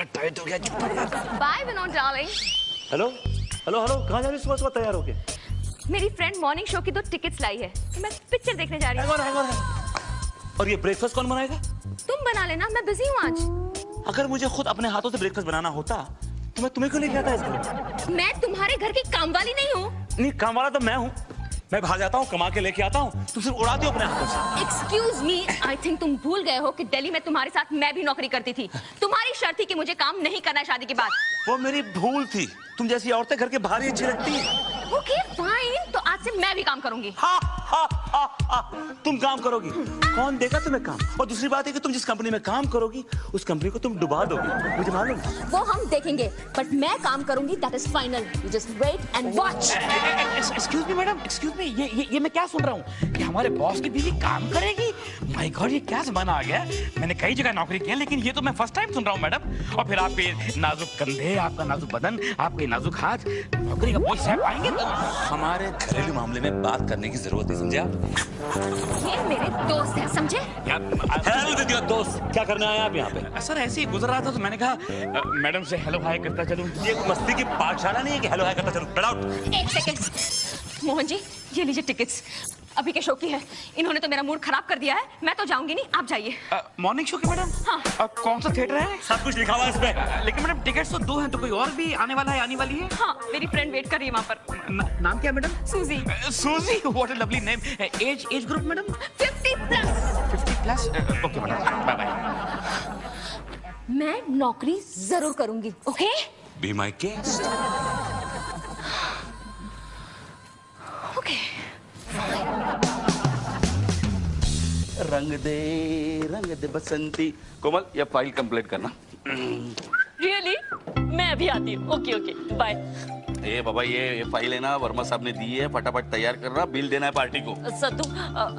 Tight हो गया। Bye Vinod darling. Hello hello hello, कहाँ जा रही सुबह सुबह तैयार होके? मेरी फ्रेंड मॉर्निंग शो की 2 टिकट्स लाई है, तो मैं पिक्चर देखने जा रही हूँ। और ये ब्रेकफास्ट कौन बनाएगा? तुम बना लेना, मैं बिजी हूँ आज। अगर मुझे खुद अपने हाथों से ब्रेकफास्ट बनाना होता तो मैं तुम्हें क्यों लेके आता इस घर? मैं तुम्हारे घर की काम वाली नहीं हूँ। नहीं, काम वाला तो मैं हूँ। मैं बाहर जाता हूँ, कमा के लेके आता हूँ, तुम सिर्फ उड़ाती हो अपने हाथों से। एक्सक्यूज मी, आई थिंक तुम भूल गए हो कि दिल्ली में तुम्हारे साथ मैं भी नौकरी करती थी। तुम्हारी शर्त थी कि मुझे काम नहीं करना है शादी के बाद। वो मेरी भूल थी। तुम जैसी औरतें घर के बाहर ही अच्छी लगती है। ओके फाइन, तो आज से मैं भी काम करूंगी। हा, हा, हा, हा। तुम काम करोगी? कौन देगा तुम्हें काम? और दूसरी बात है कि तुम जिस कंपनी में काम करोगी उस कंपनी को तुम डुबा दोगी, मुझे मालूम है। वो हम देखेंगे, बट मैं काम करूंगी, that is final. You just wait and watch. Excuse me madam, excuse me, ये मैं क्या सुन रहा हूँ कि हमारे बॉस की बीवी काम करेगी? माय गॉड, ये क्या जमाना आ गया है। मैंने कई जगह नौकरी की है, लेकिन ये तो मैं फर्स्ट टाइम सुन रहा हूँ मैडम। और फिर आपके नाजुक कंधे, आपका नाजुक बदन, आपके नाजुक हाथ, नौकरी का बोझ सह पाएंगे? हमारे घरेलू मामले में बात करने की जरूरत नहीं, समझे आप? ये मेरे दोस्त है, समझे? हेलो दोस्त, क्या करने आए आप यहाँ पे? सर ऐसे ही गुजर रहा था तो मैंने कहा मैडम से हेलो हाय करता चलूं। ये मस्ती की पाठशाला नहीं है कि हेलो हाय करता चलूं। Get out. एक सेकंड मोहन जी, ये लीजिए टिकट्स, अभी के शो की है। इन्होंने तो मेरा मूड खराब कर दिया है, मैं तो जाऊंगी नहीं, आप जाइए। मॉर्निंग शो की मैडम? हाँ। कौन सा थिएटर है? सब कुछ लिखा हुआ है इसमें। लेकिन मैडम टिकट्स तो 2 हैं, तो कोई और भी आने वाला है, आने वाली है? हाँ, मेरी फ्रेंड वेट कर रही है वहाँ पर। नाम क्या है madam? Suzie. Suzie, what a lovely name. Age group madam? 50+। 50+? Okay madam, bye bye. मैं नौकरी जरूर करूंगी, okay? Be my guest. Okay. Rang De बसंती। कोमल, ये फाइल कंप्लीट करना। रियली? मैं अभी आती हूँ। Okay okay, bye. ए बाबा, ये फाइल है ना, वर्मा साहब ने दी है, फटाफट तैयार करना, बिल देना है पार्टी को। सत्तू,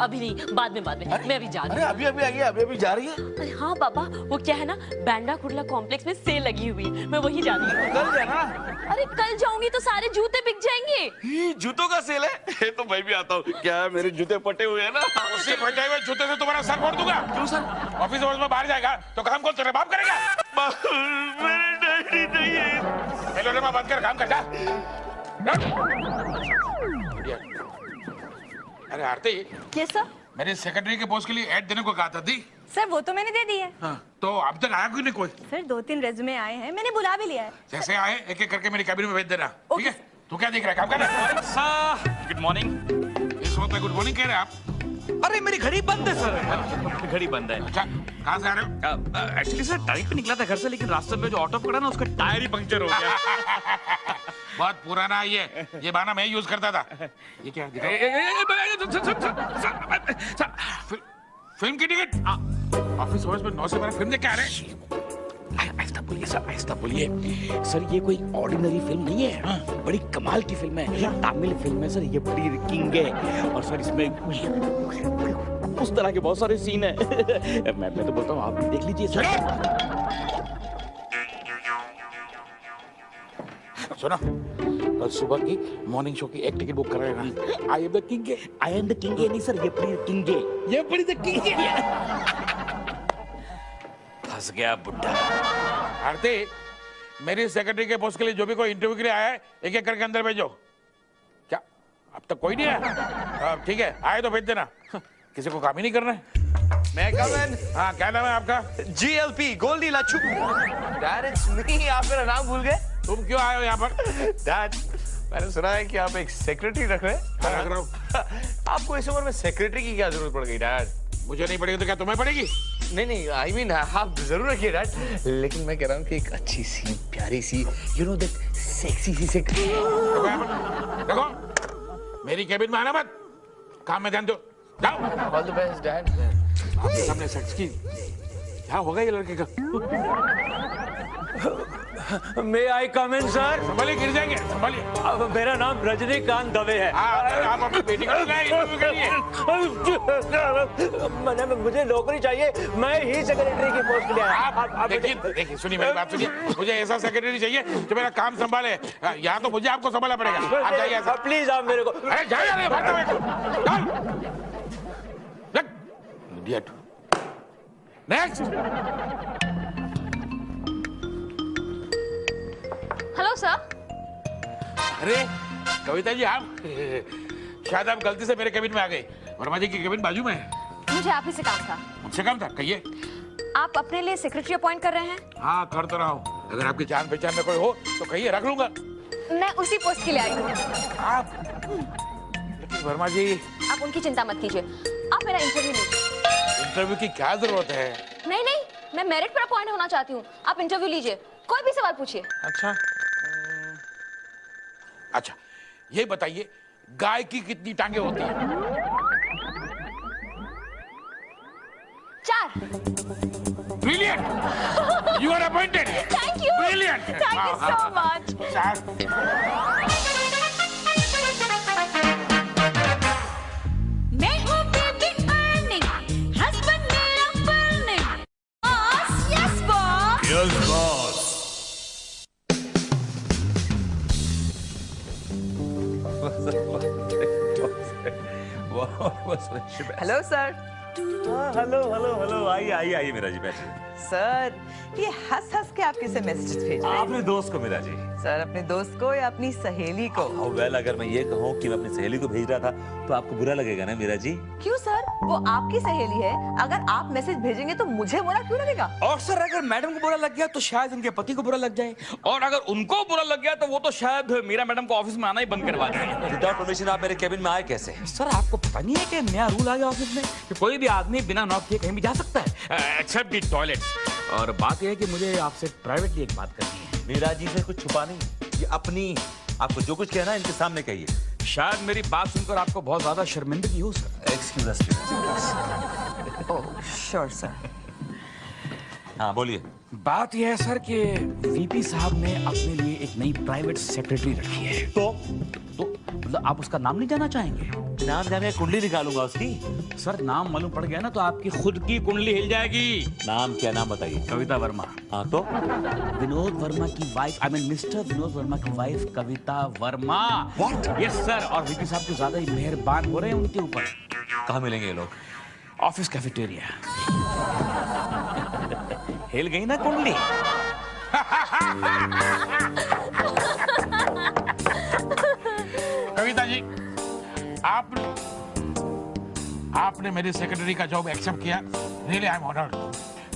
अभी नहीं, बाद में मैं अभी जा रही हूँ। अभी अभी आ गई, अभी जा रही है? अरे हाँ पापा, वो क्या है ना, बैंड्रा कुर्ला कॉम्प्लेक्स में सेल लगी हुई है, मैं वही जा रही हूँ। कल जाना। अरे कल जाऊंगी तो सारे जूते बिक जाएंगे। ये जूतों का सेल है? तो मैं भी आता हूँ। क्या मेरे जूते फटे हुए हैं ना? उसी फटे हुए जूते से तुम्हारा सर फोड़ दूंगा। क्यों सर? ऑफिस में बाहर जाएगा तो काम कौन तेरे बाप करेगा? मेरे डैडी नहीं है। पहले मैं बंद कर, काम कर जा। अरे आरती, यस सर। मेरे सेक्रेटरी के पोस्ट के लिए ऐड देने को कहा था, दी? सर वो तो मैंने दे दी है। हाँ, तो अब तक आया क्यों नहीं कोई? सर 2-3 रेज्यूमे आए हैं, मैंने बुला भी लिया है। जैसे आए एक एक करके मेरी कैबिन में भेज देना, ठीक है? तू क्या देख रहा है, काम कर रहा? Good morning. इस वक्त गुड मॉर्निंग कह रहे हैं आप? अरे मेरी घड़ी बंद है सर, घड़ी बंद है। अच्छा, कहाँ से आ रहे हो? एक्चुअली सर टाइम पे निकला था घर से, लेकिन रास्ते में जो ऑटो पकड़ा ना, उसका टायर ही पंक्चर हो गया। बहुत पुराना है ये बहाना मैं यूज करता था। ये क्या दिखाओ? फिल्म की टिकट ऑफिस में 9 से 12 फिल्म देख के आ रहे हैं। आहिस्ता बोलिए सर, आहिस्ता बोलिए सर। ये कोई ऑर्डिनरी फिल्म नहीं है, हाँ, बड़ी कमाल की फिल्म है, तमिल फिल्म है सर। ये बड़ी किंग है और सर इसमें उस तरह के बहुत सारे सीन है। मैं तो बोलता हूँ आप भी देख लीजिए सर। सुनो, कल सुबह की मॉर्निंग शो की एक टिकट बुक करा लेना। I am the king. I am the king नहीं सर, ये बड़ी किंग है, ये बड़ी द किंग है। फंस गया बुड्ढा। आरती, मेरी सेक्रेटरी के पोस्ट के लिए जो भी कोई इंटरव्यू के लिए आया है, एक एक करके अंदर भेजो। क्या अब तक कोई नहीं आया? ठीक है, आए तो भेज देना। किसी को काम ही नहीं करना है। मैं कमन। हाँ, क्या नाम है आपका? GLP, Goldie Lachhu. Dad, it's me. आप मेरा नाम भूल गए? तुम क्यों आए हो यहाँ पर? डैड, मैंने सुना है कि आप एक सेक्रेटरी रख रहे हैं। हाँ, रख रहा हूँ। आपको इस उम्र में सेक्रेटरी की क्या जरूरत पड़ गई डैड? मुझे नहीं पड़ेगी तो क्या तुम्हें पड़ेगी? नहीं, आई मीन आप जरूर रखिए डैड, लेकिन मैं कह रहा हूँ कि एक अच्छी सी, प्यारी सी, यू नो दैट सेक्सी सी सेक्रेटरी। देखो, मेरी कैबिन में आना मत, काम में ध्यान दो। जाओ। All the best dad. आपके सामने सेक्स की क्या होगा ये लड़के का? May I come in, sir? संभालिए, गिर जाएंगे, संभालिए। अब मेरा नाम रजनीकांत दवे है। आप अपनी बेटी को इंटरव्यू के लिए। मुझे नौकरी चाहिए, मैं ही सेक्रेटरी की पोस्ट के लिए आया। आप देखिए, सुनिए मेरी बात सुनिए। मुझे ऐसा सेक्रेटरी चाहिए जो मेरा काम संभाले। यहाँ तो मुझे आपको संभालना पड़ेगा। आप जाइए ऐसा। प्लीज आप मेरे को। अरे जाइए, भागते। इ ड इडियट। नेक्स्ट। सर। अरे कविता जी आप शायद आप गलती से मेरे केबिन में आ गए। वर्मा जी की केबिन बाजू में है। मुझे आप ही से काम था। मुझसे काम था, कहिए। आप अपने लिए सेक्रेटरी अपॉइंट कर रहे हैं? हाँ कर तो रहा हूँ। अगर आपकी जान पहचान में कोई हो तो कहिए, रख लूंगा। मैं उसी पोस्ट के लिए आई हूँ। आप लेकिन वर्मा जी। आप उनकी चिंता मत कीजिए, आप मेरा इंटरव्यू लीजिए। इंटरव्यू की क्या जरूरत है? नहीं नहीं, मैं मेरिट पर अपॉइंट होना चाहती हूँ। आप इंटरव्यू लीजिए, कोई भी सवाल पूछिए। अच्छा अच्छा, ये बताइए गाय की कितनी टांगे होती हैं? 4। Brilliant! You are appointed. Thank you. Brilliant. Thank you so much. मैं हूँ baby earning, husband मेरा burning. Boss, yes boss. Yes, boss. Hello sir. Hello hello hello, आइए आइए आइए मीरा जी, बैठिए। सर ये हंस हंस के आप किसे मैसेज भेज रहे हैं? अपने दोस्त को मीरा जी। सर अपने दोस्त को या अपनी सहेली को? वेल, अगर मैं ये कहूँ कि मैं अपनी सहेली को भेज रहा था तो आपको बुरा लगेगा ना मीरा जी? क्यों सर, वो आपकी सहेली है। अगर आप मैसेज भेजेंगे तो मुझे बुरा क्यों लगेगा? और सर अगर मैडम को बुरा लग गया तो शायद उनके पति को बुरा लग जाए, और अगर उनको बुरा लग गया तो वो तो शायद मीरा मैडम को ऑफिस में आना ही बंद करवा दें। विदाउट परमिशन आप मेरे केबिन में आए कैसे? सर आपको पता नहीं है कि नया रूल आ गया ऑफिस में कि कोई भी आदमी बिना नॉक किए कहीं भी जा सकता है, एक्सेप्ट दी टॉयलेट्स। और बात यह है कि मुझे आपसे प्राइवेटली एक बात करनी है। मीरा जी से कुछ छुपा नहीं, ये अपनी, आपको जो कुछ कहना है इनके सामने कहिए। शायद मेरी बात सुनकर आपको बहुत ज्यादा शर्मिंदगी हो सर। एक्सक्यूज अस। Oh sure sir. हाँ बोलिए। बात यह है सर कि वीपी साहब ने अपने लिए एक नई प्राइवेट सेक्रेटरी रखी है। तो मतलब आप उसका नाम नहीं जानना चाहेंगे? नाम जाने कुंडली निकालूंगा उसकी। सर नाम मालूम पड़ गया ना तो आपकी खुद की कुंडली हिल जाएगी। नाम क्या, नाम बताइए। कविता वर्मा। हाँ तो विनोद वर्मा की wife, I mean mister Vinod Verma की wife Kavita Verma. What? Yes sir, और वीपी साहब कुछ ज्यादा ही मेहरबान हो रहे हैं उनके ऊपर। कहाँ मिलेंगे ये लोग? Office cafeteria. हिल गई ना कुंडली? कविता जी, आपने मेरी सेक्रेटरी का जॉब एक्सेप्ट किया। Really I am honoured.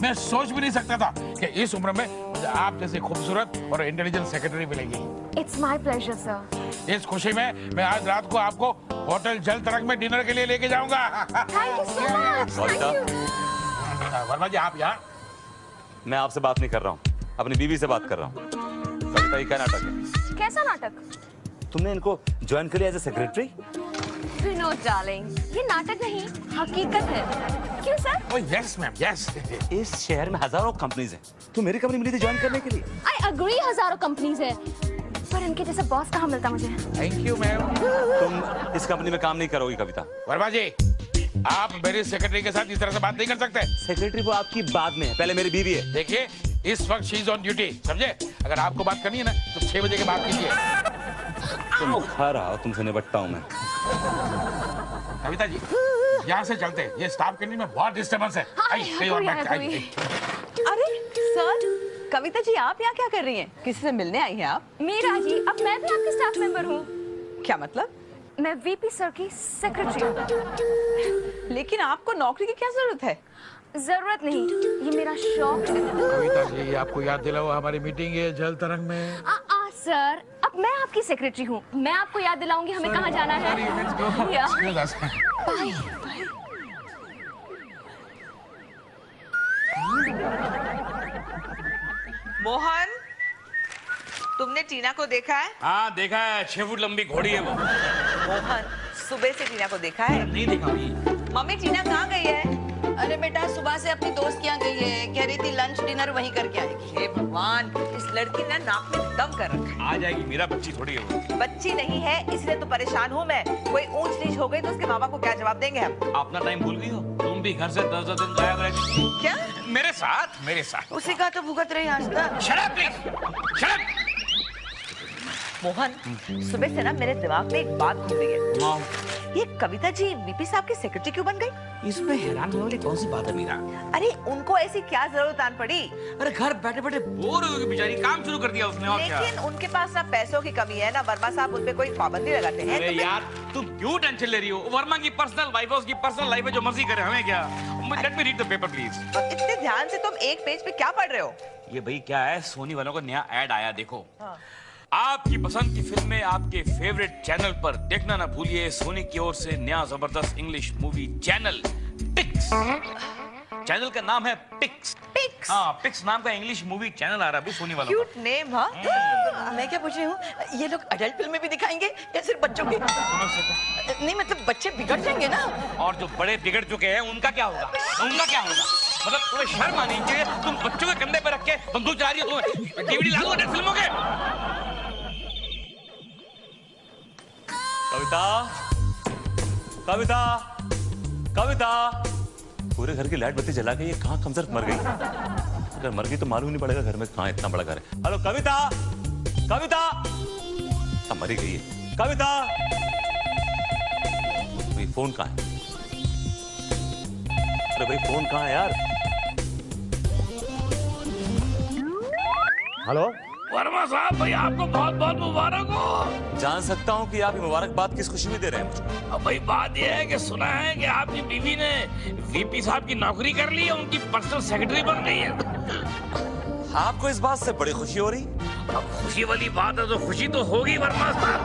मैं सोच भी नहीं सकता था कि इस उम्र में मुझे आप जैसी खूबसूरत और इंटेलिजेंट सेक्रेटरी मिलेगी। It's my pleasure, sir. इस खुशी में मैं आज रात को आपको होटल जल तरंग में डिनर के लिए लेके जाऊंगा। Thank you so much. Thank you. Verma जी आप यहाँ? मैं आपसे बात नहीं कर रहा हूँ, अपनी बीवी से बात कर रहा हूँ। कविता ये क्या नाटक है? कैसा नाटक? तुमने इनको ज्वाइन कर लिया as a secretary? Vinod darling, ये नाटक नहीं, हकीकत है। क्यों sir? Oh yes ma'am, yes. इस शहर में हजारों कंपनीज हैं, तो मेरी कंपनी मिली थी ज्वाइन करने के लिए। I agree, हजारों कंपनीज है, पर इनके जैसा बॉस कहाँ मिलता मुझे? Thank you ma'am. तुम इस कंपनी में काम नहीं करोगी कविता। वर्मा जी, आप मेरी सेक्रेटरी के साथ इस तरह से बात नहीं कर सकते। सेक्रेटरी वो आपकी बाद में है, पहले मेरी बीवी है। देखिए इस वक्त शी इज ऑन ड्यूटी, समझे? अगर आपको बात करनी है ना तो 6 बजे के बाद कीजिए। तुम खा रहा हो, तुमसे निपटता हूँ मैं। कविता जी यहाँ से चलते हैं, ये स्टाफ कैंटीन में बहुत डिस्टर्बेंस है। आइए, कहीं और बैठते हैं, आइए। अरे सर, कविता जी आप यहाँ क्या कर रही हैं? किसी से मिलने आई हैं आप? मीरा जी, अब मैं भी आपकी स्टाफ मेंबर हूँ। क्या मतलब? मैं वीपी सर की सेक्रेटरी हूँ। लेकिन आपको नौकरी की क्या जरूरत है? जरूरत नहीं, ये मेरा शौक है। कविता जी आपको याद दिलाओ, हमारी मीटिंग है जल तरंग में। सर, अब मैं आपकी सेक्रेटरी हूँ, मैं आपको याद दिलाऊंगी हमें कहाँ जाना है। या। बाय। मोहन, तुमने टीना को देखा है? हाँ देखा है, 6 फुट लंबी घोड़ी है वो। मोहन, सुबह से टीना को देखा है? नहीं देखा भाई। मम्मी टीना कहाँ गई है? अरे बेटा सुबह से अपनी दोस्त के यहाँ गई है, कह रही थी लंच डिनर वहीं करके आएगी। हे भगवान, इस लड़की ने नाक में दम कर रखा है। आ जाएगी, मेरा बच्ची थोड़ी है वो। बच्ची नहीं है, इसलिए तो परेशान हूँ मैं। कोई ऊंच नीच हो गई तो उसके माँ बाप को क्या जवाब देंगे हम? अपना टाइम भूल गई हो, तुम भी घर से 10 दिन गायब रहती थी। क्या? मेरे साथ। उसी का तो भुगत रही आज तक। Shut up please, shut up. Mohan, सुबह से ना मेरे दिमाग में एक बात घूम रही है। ये कविता जी वीपी साहब की सेक्रेटरी क्यों बन गई? इसमें हैरान होने वाली कौन सी बात है मीरा? अरे उनको ऐसी क्या जरूरत आन पड़ी? अरे घर बैठे बैठे बोर हो गई बेचारी, काम शुरू कर दिया उसने और क्या? लेकिन उनके पास ना पैसों की कमी है ना वर्मा साहब उन पे कोई पाबंदी लगाते हैं। अरे यार तुम क्यों टेंशन ले रही हो? वर्मा की पर्सनल लाइफ है, उसकी पर्सनल लाइफ है, जो मर्जी करे, हमें क्या? Let me read the paper please. इतने ध्यान से तुम एक पेज पे क्या पढ़ रहे हो? ये भाई क्या है, सोनी वालों का नया ऐड आया, देखो। आपकी पसंद की फिल्में आपके फेवरेट चैनल पर देखना ना भूलिए। सोनी की ओर से नया जबरदस्त English movie channel Pix. Channel का नाम है पिक्स। पिक्स? हाँ, पिक्स नाम का इंग्लिश मूवी चैनल आ रहा है सोनी वालों क्यूट नेम। हाँ मैं क्या पूछ रही हूँ, ये लोग अडल्ट फिल्में भी दिखाएंगे या सिर्फ बच्चों की? नहीं मतलब बच्चे बिगड़ जाएंगे ना। और जो बड़े बिगड़ चुके हैं उनका क्या होगा? उनका क्या होगा? मतलब तुम्हें शर्म आनी चाहिए, तुम बच्चों के कंधे पे रख के बंदूक चला रही हो। तुम्हें डीवीडी ला दो अडल्ट फिल्मों के। कविता, कविता, कविता, पूरे घर की लाइट बत्ती जला के ये कहाँ कमजोर मर गई? अगर मर गई तो मालूम नहीं पड़ेगा घर में कहाँ इतना बड़ा घर है। हेलो कविता, कविता, अब मरी गई है। कविता, भाई फोन कहाँ है? अरे भाई फोन कहाँ है यार? हेलो वर्मा साहब, भाई आपको बहुत बहुत मुबारक हो। जान सकता हूँ कि आप ये मुबारकबाद किस खुशी में दे रहे हैं मुझको? अब भाई बात यह है कि सुना है कि आपकी बीवी ने वीपी साहब की नौकरी कर ली है, उनकी पर्सनल सेक्रेटरी बन गई है। आपको इस बात से बड़ी खुशी हो रही? अब खुशी वाली बात है तो खुशी तो होगी वर्मा साहब।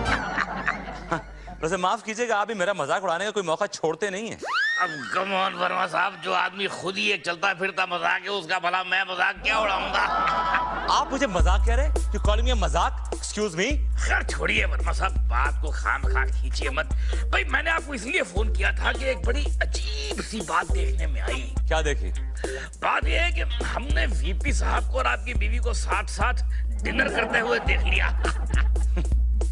वैसे माफ कीजिएगा, आप भी मेरा मजाक उड़ाने का कोई मौका छोड़ते नहीं है। अब कम ऑन वर्मा साहब, जो आदमी खुद ही एक चलता फिरता मजाक है, उसका भला मैं मजाक क्या उड़ाऊंगा? आप मुझे मजाक कह रहे हैं? You calling me a मजाक? Excuse me? खैर छोड़िए वर्मा साहब, बात को खामखा खींचिए मत। भाई मैंने आपको इसलिए फोन किया था कि एक बड़ी अजीब सी बात देखने में आई। क्या देखी? बात यह है कि हमने वीपी साहब को और आपकी बीवी को साथ साथ डिनर करते हुए देख लिया।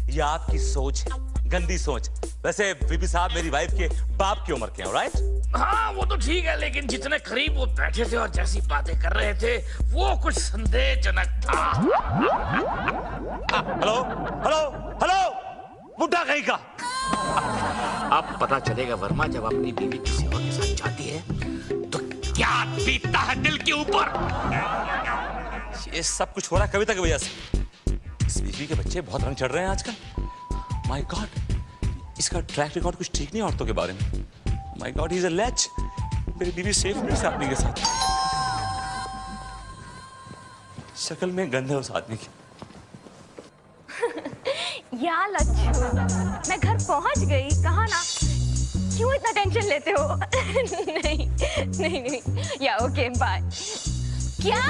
ये आपकी सोच है, गंदी सोच। वैसे वीपी साहब मेरी वाइफ के बाप की उम्र के हैं, राइट? हाँ वो तो ठीक है, लेकिन जितने करीब वो बैठे थे और जैसी बातें कर रहे थे वो कुछ संदेहजनक था। हेलो हेलो हेलो, बुड्ढा कहीं का। अब पता चलेगा वर्मा, जब अपनी बीवी किसी और के साथ जाती है तो क्या बीतता है दिल के ऊपर। ये सब कुछ हो रहा है कविता की वजह से। इस बीवी के बच्चे बहुत रंग चढ़ रहे हैं आजकल। माय गॉड, इसका ट्रैक रिकॉर्ड कुछ ठीक नहीं है औरतों के बारे में। My God, he is a lech. मेरी बीवी सेफ नहीं इस आदमी के साथ। शक्ल में गंध है उस आदमी की। या लच्छू, मैं घर पहुंच गई, कहा ना? क्यों इतना टेंशन लेते हो? नहीं नहीं नहीं, या ओके बाय। क्या?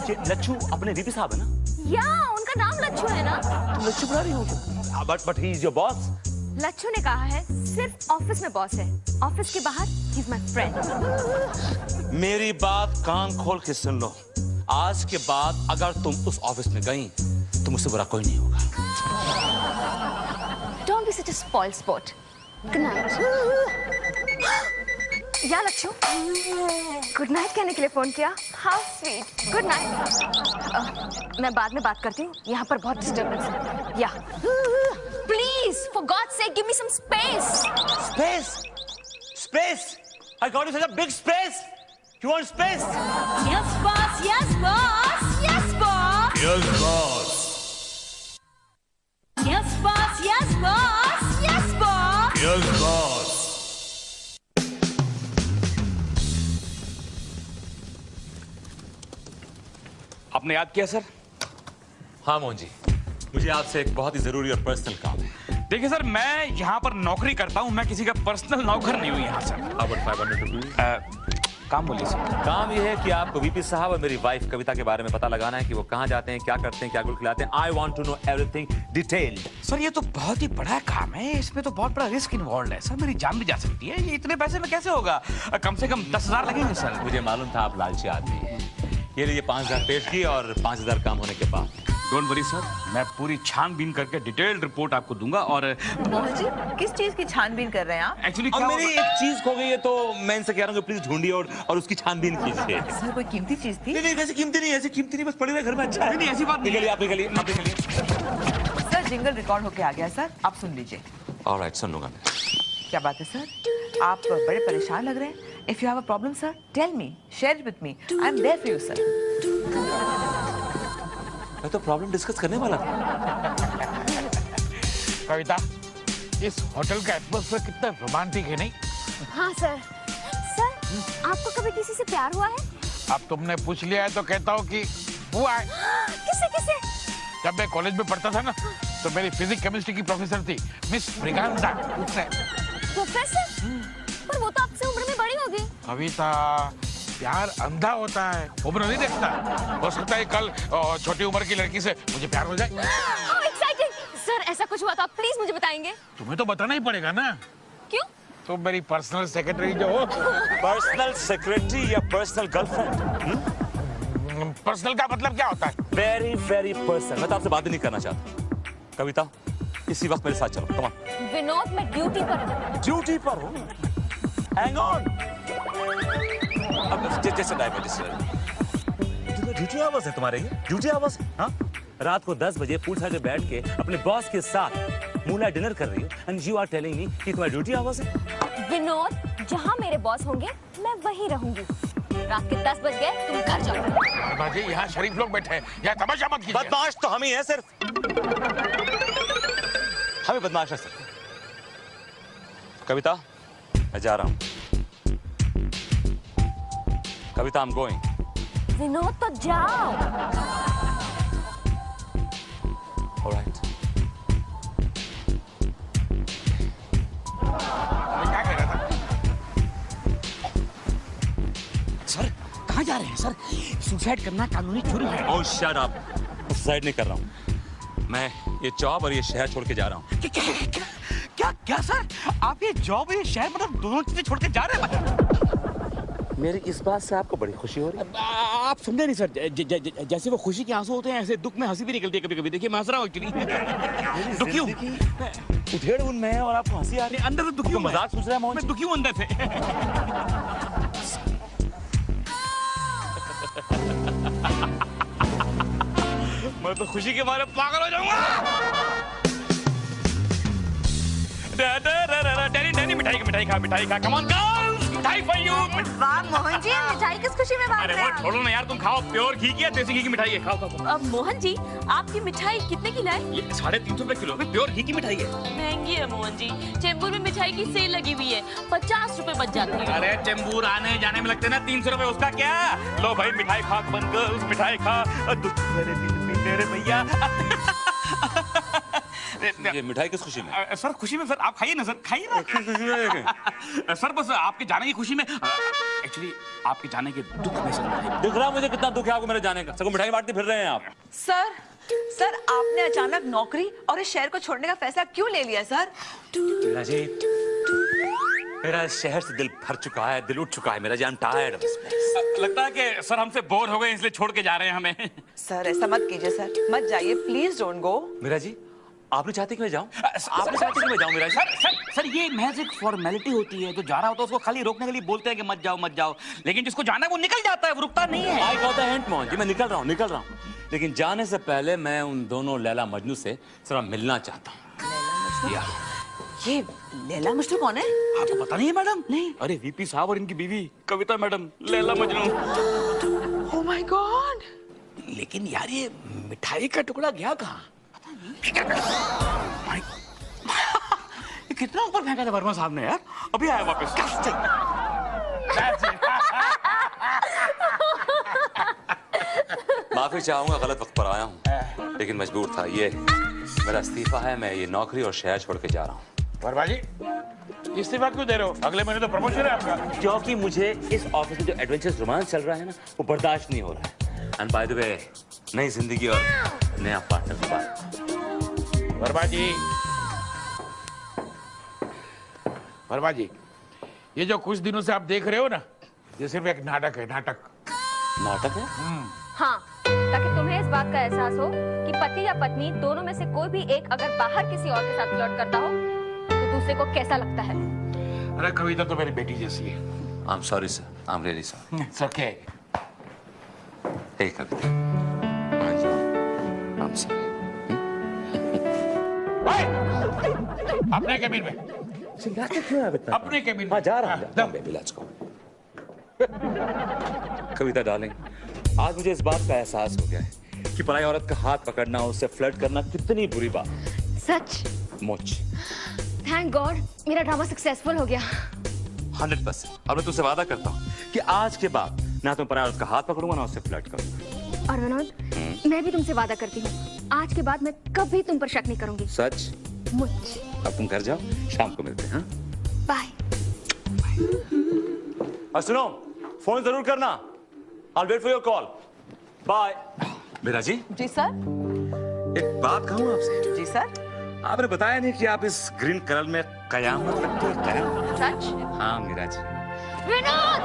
ये लच्छू अपने वीपी साहब है ना? या उनका नाम लच्छू है ना? तुम लच्छू बुला रही हो? But he is your boss. Lachhu ने कहा है सिर्फ ऑफिस में बॉस है, ऑफिस के बाहर ही इज माय फ्रेंड। मेरी बात कान खोल के सुन लो। आज के बाद अगर तुम उस ऑफिस में गई तो मुझसे बुरा कोई नहीं होगा। Don't be such a spoiled sport. Good night. या लच्छू, गुड नाइट कहने के लिए फोन किया? How sweet. Good night. मैं बाद में बात करती हूँ, यहाँ पर बहुत डिस्टर्बेंस है। या please for God sake give me some space. Space? Space? I got you such a big space. You want space? Yes boss, yes boss, yes boss. Yes, boss. Yes boss, yes boss, yes boss. Yes, boss. आपने याद किया sir? हाँ मोहन जी, मुझे आपसे एक बहुत ही जरूरी और पर्सनल काम है। देखिए सर, मैं यहाँ पर नौकरी करता हूँ, मैं किसी का पर्सनल नौकर नहीं हूँ यहाँ सर। About 500 rupees. काम बोलिए सर। काम ये है कि आपको वीपी साहब और मेरी वाइफ कविता के बारे में पता लगाना है कि वो कहाँ जाते हैं, क्या करते हैं, क्या गुल खिलाते हैं। I want to know everything detailed. Sir ये तो बहुत ही बड़ा काम है, इसमें तो बहुत बड़ा रिस्क इन्वॉल्व है सर। मेरी जान भी जा सकती है, ये इतने पैसे में कैसे होगा? कम से कम 10,000 लगेंगे सर। मुझे मालूम था आप लालची आदमी हैं। ये लीजिए 5,000 पेश की और 5,000 काम होने के बाद। डोंट वरी सर, मैं पूरी छानबीन करके डिटेल्ड रिपोर्ट आपको दूंगा। और मोहन जी, किस चीज की छानबीन कर रहे हैं आप? एक्चुअली अब मेरी एक चीज खो गई है तो मैं इनसे कह रहा हूँ कि प्लीज ढूंढिए और उसकी छानबीन कीजिए। इसमें कोई कीमती चीज थी? नहीं, ऐसी कीमती नहीं, ऐसी कीमती नहीं, बस पड़ी रहे घर में। अच्छा है। नहीं ऐसी बात नहीं निकलिए, आप निकलिए, आप निकलिए। सर जिंगल रिकॉर्ड होके आ गया सर, आप सुन लीजिए। ऑलराइट, सुन लूंगा मैं। क्या बात है सर? आप बड़े परेशान लग रहे हैं. If you have a problem, sir, tell me. Share it with me. I'm there for you, sir. मैं तो प्रॉब्लम डिस्कस करने वाला था। कविता, इस होटल का एटमॉस्फेयर कितना रोमांटिक है नहीं? हाँ सर। सर, आपको कभी किसी से प्यार हुआ है? अब तुमने पूछ लिया है तो कहता हूँ कि हुआ है। किसे किसे? जब मैं कॉलेज में पढ़ता था ना, तो मेरी फिजिक्स केमिस्ट्री की प्रोफेसर थी, मिस ब्रिगांजा। प्रोफेसर? पर वो तो आपसे उम्र में बड़ी होगी। कविता, प्यार अंधा होता है, उम्र नहीं देखता। हो सकता है कल छोटी उम्र की लड़की से मुझे प्यार हो जाए। How exciting! सर, ऐसा कुछ हुआ तो आप प्लीज मुझे बताएंगे। तुम्हें तो बताना ही पड़ेगा ना। क्यों? तुम मेरी पर्सनल सेक्रेटरी जो हो। पर्सनल सेक्रेटरी या पर्सनल गर्लफ्रेंड? पर्सनल का मतलब क्या होता है? Very very personal. मैं तो आपसे बात ही नहीं करना चाहता। कविता, इसी वक्त मेरे साथ चलो। Come on. विनोद, मैं ड्यूटी पर हूँ। ड्यूटी पर हो? Hang on. अब जैसे ड्यूटी आवर्स है तुम्हारे ये? Duty hours? हाँ? रात को 10 बजे पूल साइड में बैठ के अपने बॉस के साथ मूला डिनर कर रही हो and you are telling me कि तुम्हारी ड्यूटी आवर्स है? विनोद, जहाँ मेरे बॉस होंगे मैं वहीं रहूंगी। रात के 10 बज गए, तुम घर जाओ। बाजी, यहाँ शरीफ लोग बैठे हैं, यहाँ तमाशा मत कीजिए। बदमाश तो हम ही हैं सिर्फ। हमें बदमाश है सिर्फ। कविता, मैं जा रहा हूँ। कविता, I'm going. विनोद, तो जाओ। All right. क्या कह रहा था? सर, कहाँ जा रहे हैं सर? सुसाइड करना कानूनी जुर्म है। Oh, shut up. सुसाइड नहीं कर रहा हूँ। मैं ये जॉब और ये शहर छोड़ के जा रहा हूँ। क्या सर? आप ये जॉब और ये शहर मतलब दोनों चीजें छोड़ के जा रहे हैं मतलब? मेरी इस बात से आपको बड़ी खुशी हो रही है? आप समझे नहीं सर, जैसे वो खुशी के आंसू होते हैं ऐसे दुख में हंसी भी निकलती है कभी-कभी। देखिए मैं हंस रहा हूँ एक्चुअली। दुखी हूँ। उधेड़ उन में है और आपको हंसी आ रही है। अंदर से दुखी हूँ। मजाक सोच रहा है मोहन? मैं दुखी हूँ अंदर से। मैं तो खुशी के मारे पागल हो जाऊंगा। डैनी मिठाई खा कम ऑन गर्ल्स, मिठाई फॉर यू। वाह मोहन जी, मिठाई किस खुशी में बांट अरे रहे वो हैं? छोड़ो ना यार, तुम खाओ। प्योर घी की या देसी घी की मिठाई है? खाओ। अब मोहन जी, आपकी मिठाई कितने की लाए? ये 350 रुपए किलो में प्योर घी की मिठाई है। महंगी है मोहन जी। चेंबूर में मिठाई की सेल लगी हुई है, 50 रुपए बच जाती है। अरे चेंबूर आने जाने में लगते ना 300 रुपए, उसका क्या? लो भाई मिठाई खा कम गर्ल्स, मिठाई खा। दुख मेरे दिल में मेरे भैया। ये मिठाई किस खुशी में? सर खुशी में। सर आप खाइए ना, सर खाइए ना। सर बस आपके जाने की खुशी में, एक्चुअली आपके जाने के दुख में सर। दिख रहा मुझे कितना दुख है आपको मेरे जाने का। सबको मिठाई बांटते फिर रहे हैं आप। सर, आपने अचानक नौकरी और इस शहर को छोड़ने का फैसला क्यों ले लिया सर? मेरा जी, मेरा इस शहर से दिल भर चुका है, दिल उठ चुका है मेरा जी। I'm tired of this place. लगता है कि सर हमसे बोर हो गए इसलिए छोड़ के जा रहे हैं हमें। सर ऐसा मत कीजिए सर, मत जाइए प्लीज, डोंट गो। मेरा जी, आप नहीं चाहते कि मैं जाऊं? आप नहीं चाहते कि मैं जाऊं मेरा जी? सर ये महज एक फॉर्मेलिटी होती है। जो जा रहा होता है उसको खाली रोकने के लिए बोलते हैं कि मत जाओ। लेकिन जिसको जाना है वो निकल जाता है, वो रुकता नहीं है। I got the hint Mohan ji, मैं निकल रहा हूँ। लेकिन जाने से पहले मैं उन दोनों लैला मजनू से जरा मिलना चाहता हूँ। ये लैला मजनू कौन है? आपको पता नहीं है मैडम? नहीं। अरे वीपी साहब और इनकी बीवी Kavita madam, Laila Majnu. Oh my God. लेकिन यार ये मिठाई का टुकड़ा गया कहाँ? ये कितना ऊपर फेंका था वर्मा साहब ने यार, अभी आया वापस। माफी चाहूंगा, गलत वक्त पर आया हूँ, लेकिन मजबूर था। ये मेरा इस्तीफा है। मैं ये नौकरी और शहर छोड़ के जा रहा हूँ। वर्मा जी, इस्तीफा क्यों दे रहे हो? अगले महीने तो प्रमोशन है आपका। क्योंकि मुझे इस ऑफिस में जो एडवेंचरस रोमांस चल रहा है ना, वो बर्दाश्त नहीं हो रहा है। एंड बाय द वे, नई जिंदगी और नया पार्टनर की बात। वर्मा जी, ये जो कुछ दिनों से आप देख रहे हो ना, ये सिर्फ एक नाटक है। नाटक है? हाँ, ताकि तुम्हें इस बात का एहसास हो कि पति या पत्नी दोनों में से कोई भी एक अगर बाहर किसी और के साथ फ्लर्ट करता हो तो दूसरे को कैसा लगता है। अरे कविता तो मेरी बेटी जैसी है। I'm sorry sir, I'm really sorry. It's okay. Hey कविता, मान जाओ, I'm sorry. अपने कैबिन में चिल्लाते क्यों है इतना? अपने केबिन हाँ जा रहा हाँ, हूँ baby let's go. Kavita darling, आज मुझे इस बात का एहसास हो गया है कि पराई औरत का हाथ पकड़ना, उससे फ्लर्ट करना कितनी बुरी बात। सच? मुझ थैंक गॉड मेरा ड्रामा सक्सेसफुल हो गया। 100%। और मैं तुझसे वादा करता हूँ कि आज के बाद ना तो पराई औरत का हाथ पकड़ूंगा ना उससे फ्लर्ट करूंगा। और विनोद, मैं भी तुमसे वादा करती हूँ, आज के बाद मैं कभी तुम पर शक नहीं करूंगी। सच? मुझ। अब तुम घर जाओ, शाम को मिलते हैं। हाँ? बाय। और सुनो, फोन जरूर करना। I'll wait for your call. Bye. Meera ji, जी सर। एक बात कहूँ आपसे? जी सर। आपने बताया नहीं कि आप इस ग्रीन कलर में कयामत लगते हो। सच? हाँ मीरा जी। विनोद!